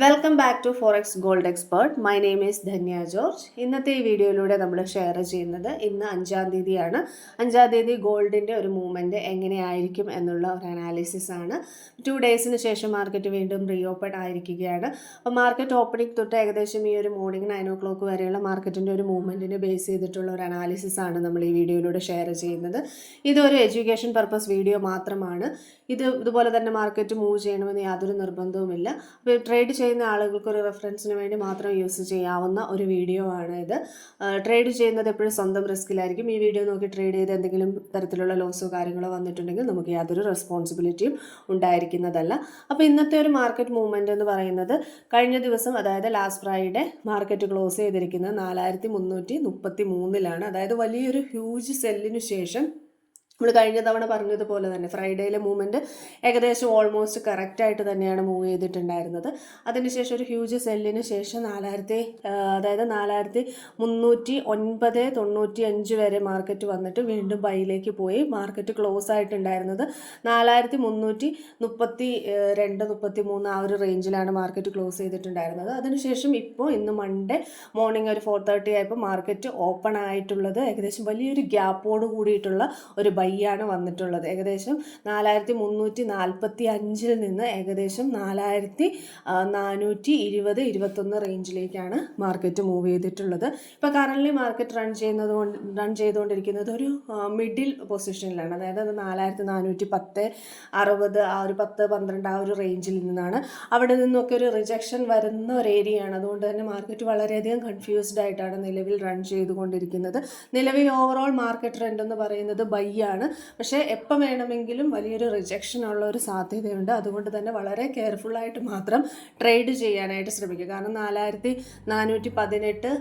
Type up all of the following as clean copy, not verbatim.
Welcome back to forex gold expert. My name is Dhanya George. ഇന്നത്തെ ഈ വീഡിയോയിലൂടെ നമ്മൾ ഷെയർ ചെയ്യുന്നത് ഇന്ന് 5-ാം തീയതിയാണ്. 5-ാം തീയതി ഗോൾഡിൻ്റെ ഒരു മൂവ്മെൻറ്റ് എങ്ങനെയായിരിക്കും എന്നുള്ള ഒരു അനാലിസിസ് ആണ്. 2 ഡേയ്സിന് ശേഷം മാർക്കറ്റ് വീണ്ടും റീ ഓപ്പൺ ആയിരിക്കുകയാണ്. അപ്പോൾ മാർക്കറ്റ് ഓപ്പണിംഗ് തൊട്ട് ഏകദേശം ഈ ഒരു മോർണിംഗ് 9 o'clock വരെയുള്ള മാർക്കറ്റിൻ്റെ ഒരു മൂവ്മെൻറ്റിനെ ബേസ് ചെയ്തിട്ടുള്ള ഒരു അനാലിസിസ് ആണ് നമ്മൾ ഈ വീഡിയോയിലൂടെ ഷെയർ ചെയ്യുന്നത്. ഇതൊരു എഡ്യൂക്കേഷൻ പർപ്പസ് വീഡിയോ മാത്രമാണ്. ഇതുപോലെ തന്നെ മാർക്കറ്റ് മൂവ് ചെയ്യണമെന്ന് യാതൊരു നിർബന്ധവുമില്ല. അപ്പോൾ ട്രേഡ് ചെയ്യുന്ന ആളുകൾക്ക് ഒരു റെഫറൻസിന് വേണ്ടി മാത്രം യൂസ് ചെയ്യാവുന്ന ഒരു വീഡിയോ ആണ് ഇത്. ട്രേഡ് ചെയ്യുന്നത് എപ്പോഴും സ്വന്തം റിസ്കിലായിരിക്കും. ഈ വീഡിയോ നോക്കി ട്രേഡ് ചെയ്ത് എന്തെങ്കിലും തരത്തിലുള്ള ലോസോ കാര്യങ്ങളോ വന്നിട്ടുണ്ടെങ്കിൽ നമുക്ക് യാതൊരു റെസ്പോൺസിബിലിറ്റിയും ഉണ്ടായിരിക്കുന്നതല്ല. അപ്പോൾ ഇന്നത്തെ ഒരു മാർക്കറ്റ് മൂവ്മെൻറ്റ് എന്ന് പറയുന്നത് കഴിഞ്ഞ ദിവസം, അതായത് ലാസ്റ്റ് ഫ്രൈഡേ മാർക്കറ്റ് ക്ലോസ് ചെയ്തിരിക്കുന്നത് 4333-ലാണ്. അതായത് വലിയൊരു ഹ്യൂജ് സെല്ലിന് ശേഷം നമ്മൾ കഴിഞ്ഞ തവണ പറഞ്ഞതുപോലെ തന്നെ ഫ്രൈഡേയിലെ മൂവ്മെൻറ്റ് ഏകദേശം ഓൾമോസ്റ്റ് കറക്റ്റായിട്ട് തന്നെയാണ് മൂവ് ചെയ്തിട്ടുണ്ടായിരുന്നത്. അതിനുശേഷം ഒരു ഹ്യൂജ് സെല്ലിന് ശേഷം 4395 വരെ മാർക്കറ്റ് വന്നിട്ട് വീണ്ടും ബൈയിലേക്ക് പോയി. മാർക്കറ്റ് ക്ലോസ് ആയിട്ടുണ്ടായിരുന്നത് 4332-33 ആ ഒരു റേഞ്ചിലാണ് മാർക്കറ്റ് ക്ലോസ് ചെയ്തിട്ടുണ്ടായിരുന്നത്. അതിനുശേഷം ഇപ്പോൾ ഇന്ന് മൺഡേ മോർണിംഗ് ഒരു 4:30 ആയപ്പോൾ മാർക്കറ്റ് ഓപ്പൺ ആയിട്ടുള്ളത് ഏകദേശം വലിയൊരു ഗ്യാപ്പോട് കൂടിയിട്ടുള്ള ഒരു ബൈയാണ് വന്നിട്ടുള്ളത്. ഏകദേശം 4345 നിന്ന് ഏകദേശം 4420-21 റേഞ്ചിലേക്കാണ് മാർക്കറ്റ് മൂവ് ചെയ്തിട്ടുള്ളത്. ഇപ്പോൾ കറൻ്റ് മാർക്കറ്റ് റൺ ചെയ്തുകൊണ്ടിരിക്കുന്നത് ഒരു മിഡിൽ പൊസിഷനിലാണ്. അതായത് 4410, 60, ആ ഒരു 10-12 ആ ഒരു റേഞ്ചിൽ നിന്നാണ്. അവിടെ നിന്നൊക്കെ ഒരു റിജക്ഷൻ വരുന്ന ഒരു ഏരിയയാണ്. അതുകൊണ്ട് തന്നെ മാർക്കറ്റ് വളരെയധികം കൺഫ്യൂസ്ഡ് ആയിട്ടാണ് നിലവിൽ റൺ ചെയ്തുകൊണ്ടിരിക്കുന്നത്. നിലവിൽ ഓവറോൾ മാർക്കറ്റ് ട്രെൻഡ് എന്ന് പറയുന്നത് ബൈ ആണ്. പക്ഷേ എപ്പോൾ വേണമെങ്കിലും വലിയൊരു റിജക്ഷൻ ഉള്ള ഒരു സാധ്യതയുണ്ട്. അതുകൊണ്ട് തന്നെ വളരെ കെയർഫുള്ളായിട്ട് മാത്രം ട്രേഡ് ചെയ്യാനായിട്ട് ശ്രമിക്കുക. കാരണം 4418,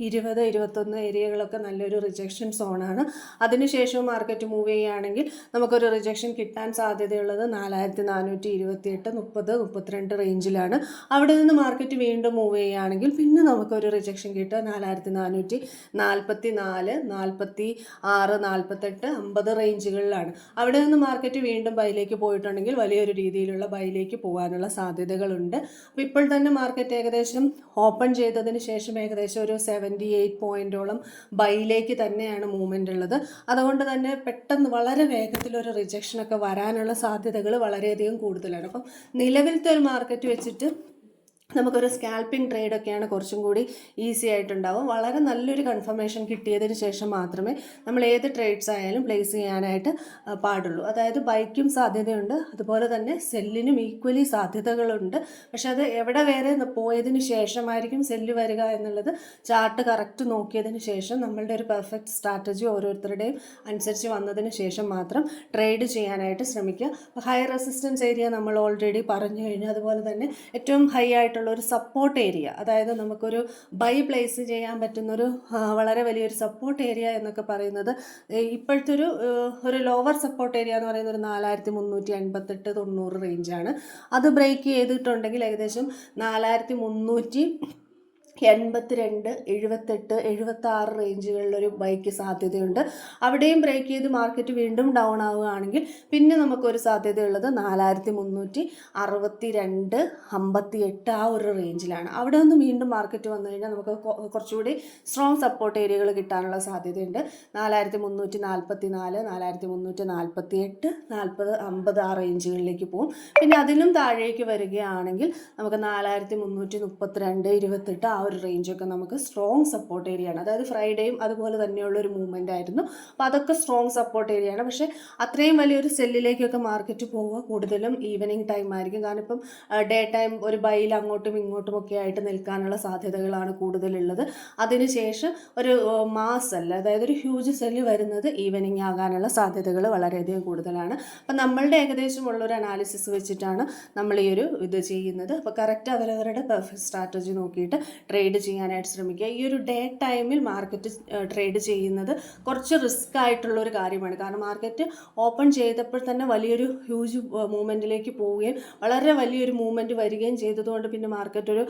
20, 21 ഏരിയകളൊക്കെ നല്ലൊരു റിജക്ഷൻ സോണാണ്. അതിനുശേഷം മാർക്കറ്റ് മൂവ് ചെയ്യുകയാണെങ്കിൽ നമുക്കൊരു റിജക്ഷൻ കിട്ടാൻ സാധ്യതയുള്ളത് 4428, 30, 32 റേഞ്ചിലാണ്. അവിടെ നിന്ന് മാർക്കറ്റ് വീണ്ടും മൂവ് ചെയ്യുകയാണെങ്കിൽ പിന്നെ നമുക്കൊരു റിജക്ഷൻ കിട്ടുക 4444, 46, 48, 50 റേഞ്ചുകളിലാണ്. അവിടെ നിന്ന് മാർക്കറ്റ് വീണ്ടും ബൈയിലേക്ക് പോയിട്ടുണ്ടെങ്കിൽ വലിയൊരു രീതിയിലുള്ള ബൈയിലേക്ക് പോകാനുള്ള സാധ്യതകളുണ്ട്. അപ്പോൾ ഇപ്പോൾ തന്നെ മാർക്കറ്റ് ഏകദേശം ഓപ്പൺ ചെയ്തതിന് ശേഷം ഏകദേശം ഒരു 78 പോയിൻറ്റോളം ബൈയിലേക്ക് തന്നെയാണ് മൂവ്മെൻ്റ് ഉള്ളത്. അതുകൊണ്ട് തന്നെ പെട്ടെന്ന് വളരെ വേഗത്തിലൊരു റിജക്ഷനൊക്കെ വരാനുള്ള സാധ്യതകൾ വളരെയധികം കൂടുതലാണ്. അപ്പം നിലവിലത്തെ ഒരു മാർക്കറ്റ് വെച്ചിട്ട് നമുക്കൊരു സ്കാൽപ്പിംഗ് ട്രേഡൊക്കെയാണ് കുറച്ചും കൂടി ഈസി ആയിട്ടുണ്ടാവും. വളരെ നല്ലൊരു കൺഫർമേഷൻ കിട്ടിയതിന് ശേഷം മാത്രമേ നമ്മൾ ഏത് ട്രേഡ്സ് ആയാലും പ്ലേസ് ചെയ്യാനായിട്ട് പാടുള്ളൂ. അതായത് ബൈക്കും സാധ്യതയുണ്ട്, അതുപോലെ തന്നെ സെല്ലിനും ഈക്വലി സാധ്യതകളുണ്ട്. പക്ഷെ അത് എവിടെ വരെ പോയതിന് ശേഷമായിരിക്കും സെല്ല് വരിക എന്നുള്ളത് ചാർട്ട് കറക്റ്റ് നോക്കിയതിന് ശേഷം നമ്മളുടെ ഒരു പെർഫെക്റ്റ് സ്ട്രാറ്റജി ഓരോരുത്തരുടെയും അനുസരിച്ച് വന്നതിന് ശേഷം മാത്രം ട്രേഡ് ചെയ്യാനായിട്ട് ശ്രമിക്കുക. ഹൈ റെസിസ്റ്റൻസ് ഏരിയ നമ്മൾ ഓൾറെഡി പറഞ്ഞു കഴിഞ്ഞു. അതുപോലെ തന്നെ ഏറ്റവും ഹൈ ആയിട്ടുള്ള ഒരു സപ്പോർട്ട് ഏരിയ, അതായത് നമുക്കൊരു ബൈ പ്ലേസ് ചെയ്യാൻ പറ്റുന്നൊരു വളരെ വലിയൊരു സപ്പോർട്ട് ഏരിയ എന്നൊക്കെ പറയുന്നത് ഇപ്പോഴത്തെ ഒരു ലോവർ സപ്പോർട്ട് ഏരിയ എന്ന് പറയുന്നത് ഒരു 4388-90 റേഞ്ചാണ്. അത് ബ്രേക്ക് ചെയ്തിട്ടുണ്ടെങ്കിൽ ഏകദേശം 4382, 78, 76 റേഞ്ചുകളിലൊരു ബൈക്ക് സാധ്യതയുണ്ട്. അവിടെയും ബ്രേക്ക് ചെയ്ത് മാർക്കറ്റ് വീണ്ടും ഡൗൺ ആവുകയാണെങ്കിൽ പിന്നെ നമുക്കൊരു സാധ്യതയുള്ളത് 4362, 58 ആ ഒരു റേഞ്ചിലാണ്. അവിടെ നിന്ന് വീണ്ടും മാർക്കറ്റ് വന്നു കഴിഞ്ഞാൽ നമുക്ക് കുറച്ചുകൂടി സ്ട്രോങ് സപ്പോർട്ട് ഏരിയകൾ കിട്ടാനുള്ള സാധ്യതയുണ്ട്. 4344, 4348, 40, 50 ആ റേഞ്ചുകളിലേക്ക് പോകും. പിന്നെ അതിലും താഴേക്ക് വരികയാണെങ്കിൽ നമുക്ക് 4332, 28 ആ ഒരു റേഞ്ചൊക്കെ നമുക്ക് സ്ട്രോങ് സപ്പോർട്ട് ഏരിയ ആണ്. അതായത് ഫ്രൈഡേയും അതുപോലെ തന്നെയുള്ളൊരു മൂവ്മെൻ്റ് ആയിരുന്നു. അപ്പോൾ അതൊക്കെ സ്ട്രോങ് സപ്പോർട്ട് ഏരിയ ആണ്. പക്ഷേ അത്രയും വലിയൊരു സെല്ലിലേക്കൊക്കെ മാർക്കറ്റ് പോവുക കൂടുതലും ഈവനിങ് ടൈം ആയിരിക്കും. കാരണം ഇപ്പം ഡേ ടൈം ഒരു ബൈയിൽ അങ്ങോട്ടും ഇങ്ങോട്ടും ഒക്കെ ആയിട്ട് നിൽക്കാനുള്ള സാധ്യതകളാണ് കൂടുതലുള്ളത്. അതിനുശേഷം ഒരു മാസ് സെല്ല്, അതായത് ഒരു ഹ്യൂജ് സെല്ല് വരുന്നത് ഈവനിങ് ആകാനുള്ള സാധ്യതകൾ വളരെയധികം കൂടുതലാണ്. അപ്പം നമ്മളുടെ ഏകദേശം ഉള്ളൊരു അനാലിസിസ് വെച്ചിട്ടാണ് നമ്മൾ ഈ ഒരു ഇത് ചെയ്യുന്നത്. അപ്പോൾ കറക്റ്റ് അവരവരുടെ പെർഫെക്റ്റ് സ്ട്രാറ്റജി നോക്കിയിട്ട് ട്രേഡ് ചെയ്യാനായിട്ട് ശ്രമിക്കുക. ഈ ഒരു ഡേ ടൈമിൽ മാർക്കറ്റ് ട്രേഡ് ചെയ്യുന്നത് കുറച്ച് റിസ്ക് ആയിട്ടുള്ളൊരു കാര്യമാണ്. കാരണം മാർക്കറ്റ് ഓപ്പൺ ചെയ്തപ്പോൾ തന്നെ വലിയൊരു ഹ്യൂജ് മൂവ്മെൻറ്റിലേക്ക് പോവുകയും വളരെ വലിയൊരു മൂവ്മെൻറ്റ് വരികയും ചെയ്തതുകൊണ്ട് പിന്നെ മാർക്കറ്റ് ഒരു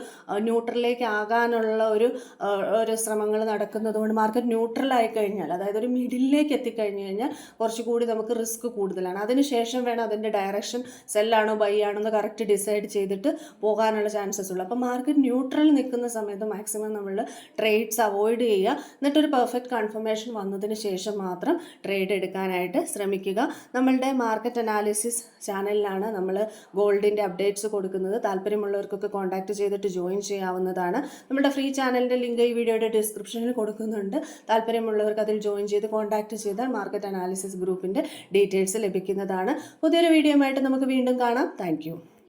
ന്യൂട്രലിലേക്ക് ആകാനുള്ള ഒരു ശ്രമങ്ങൾ നടക്കുന്നതുകൊണ്ട് മാർക്കറ്റ് ന്യൂട്രലായി കഴിഞ്ഞാൽ, അതായത് ഒരു മിഡിലേക്ക് എത്തിക്കഴിഞ്ഞ് കഴിഞ്ഞാൽ കുറച്ചുകൂടി നമുക്ക് റിസ്ക് കൂടുതലാണ്. അതിനുശേഷം വേണം അതിൻ്റെ ഡയറക്ഷൻ സെല്ലാണോ ബൈ ആണോ എന്ന് കറക്റ്റ് ഡിസൈഡ് ചെയ്തിട്ട് പോകാനുള്ള ചാൻസസ് ഉള്ളൂ. അപ്പോൾ മാർക്കറ്റ് ന്യൂട്രൽ നിൽക്കുന്ന സമയത്ത് മാക്സിമം നമ്മൾ ട്രേഡ്സ് അവോയ്ഡ് ചെയ്യുക. എന്നിട്ടൊരു പെർഫെക്റ്റ് കൺഫർമേഷൻ വന്നതിന് ശേഷം മാത്രം ട്രേഡ് എടുക്കാനായിട്ട് ശ്രമിക്കുക. നമ്മളുടെ മാർക്കറ്റ് അനാലിസിസ് ചാനലിലാണ് നമ്മൾ ഗോൾഡിൻ്റെ അപ്ഡേറ്റ്സ് കൊടുക്കുന്നത്. താല്പര്യമുള്ളവർക്കൊക്കെ കോൺടാക്ട് ചെയ്തിട്ട് ജോയിൻ ചെയ്യാവുന്നതാണ്. നമ്മുടെ ഫ്രീ ചാനലിൻ്റെ ലിങ്ക് ഈ വീഡിയോയുടെ ഡിസ്ക്രിപ്ഷനിൽ കൊടുക്കുന്നുണ്ട്. താല്പര്യമുള്ളവർക്ക് അതിൽ ജോയിൻ ചെയ്ത് കോൺടാക്ട് ചെയ്താൽ മാർക്കറ്റ് അനാലിസിസ് ഗ്രൂപ്പിൻ്റെ ഡീറ്റെയിൽസ് ലഭിക്കുന്നതാണ്. പുതിയൊരു വീഡിയോ ആയിട്ട് നമുക്ക് വീണ്ടും കാണാം. താങ്ക്